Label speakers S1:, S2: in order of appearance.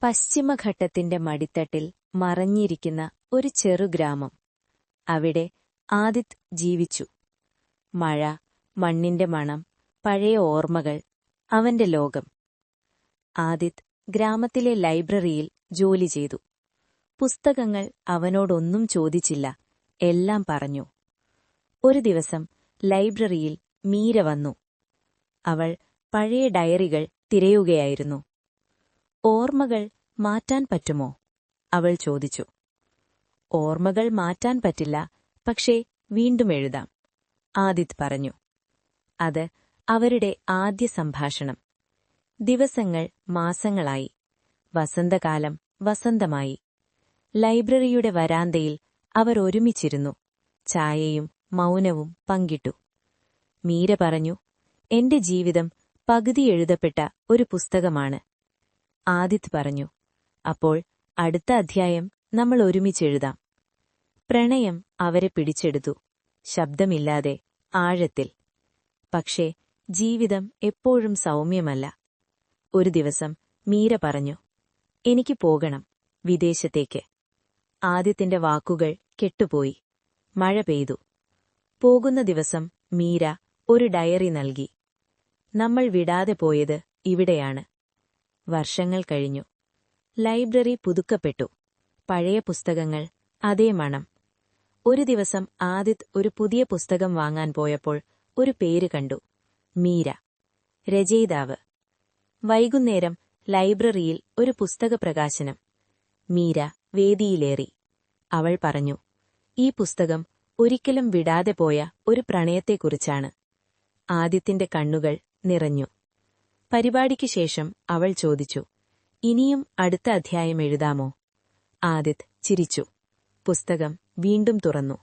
S1: പശ്ചിമഘട്ടത്തിന്റെ മടിത്തട്ടിൽ മറഞ്ഞിരിക്കുന്ന ഒരു ചെറുഗ്രാമം. അവിടെ ആദിത് ജീവിച്ചു. മഴ, മണ്ണിന്റെ മണം, പഴയ ഓർമ്മകൾ, അവന്റെ ലോകം. ആദിത് ഗ്രാമത്തിലെ ലൈബ്രറിയിൽ ജോലി ചെയ്തു. പുസ്തകങ്ങൾ അവനോടൊന്നും ചോദിച്ചില്ല, എല്ലാം പറഞ്ഞു. ഒരു ദിവസം ലൈബ്രറിയിൽ മീര വന്നു. അവൾ പഴയ ഡയറികൾ തിരയുകയായിരുന്നു. ഓർമ്മകൾ മാറ്റാൻ പറ്റുമോ? അവൾ ചോദിച്ചു. ഓർമ്മകൾ മാറ്റാൻ പറ്റില്ല, പക്ഷേ വീണ്ടും എഴുതാം, ആദിത് പറഞ്ഞു. അത് അവരുടെ ആദ്യ സംഭാഷണം. ദിവസങ്ങൾ മാസങ്ങളായി. വസന്തകാലം വസന്തമായി. ലൈബ്രറിയുടെ വരാന്തയിൽ അവർ ഒരുമിച്ചിരുന്നു. ചായയും മൗനവും പങ്കിട്ടു. മീര പറഞ്ഞു, എന്റെ ജീവിതം പകുതി എഴുതപ്പെട്ട ഒരു പുസ്തകമാണ്. ആദിത് പറഞ്ഞു, അപ്പോൾ അടുത്ത അധ്യായം നമ്മൾ ഒരുമിച്ചെഴുതാം. പ്രണയം അവരെ പിടിച്ചെടുത്തു, ശബ്ദമില്ലാതെ, ആഴത്തിൽ. പക്ഷേ ജീവിതം എപ്പോഴും സൗമ്യമല്ല. ഒരു ദിവസം മീര പറഞ്ഞു, എനിക്ക് പോകണം, വിദേശത്തേക്ക്. ആദിത്യന്റെ വാക്കുകൾ കെട്ടുപോയി. മഴ പെയ്തു. പോകുന്ന ദിവസം മീര ഒരു ഡയറി നൽകി. നമ്മൾ വിടാതെ പോയത് ഇവിടെയാണ്. വർഷങ്ങൾ കഴിഞ്ഞു. ലൈബ്രറി പുതുക്കപ്പെട്ടു. പഴയ പുസ്തകങ്ങൾ, അതേ മണം. ഒരു ദിവസം ആദിത് ഒരു പുതിയ പുസ്തകം വാങ്ങാൻ പോയപ്പോൾ ഒരു പേര് കണ്ടു, മീര, രചയിതാവ്. വൈകുന്നേരം ലൈബ്രറിയിൽ ഒരു പുസ്തക പ്രകാശനം. മീര വേദിയിലേറി. അവൾ പറഞ്ഞു, ഈ പുസ്തകം ഒരിക്കലും വിടാതെ പോയ ഒരു പ്രണയത്തെക്കുറിച്ചാണ്. ആദിത്യന്റെ കണ്ണുകൾ നിറഞ്ഞു. പരിപാടിക്ക് ശേഷം അവൾ ചോദിച്ചു, ഇനിയും അടുത്ത അധ്യായം എഴുതാമോ? ആദിത് ചിരിച്ചു. പുസ്തകം വീണ്ടും തുറന്നു.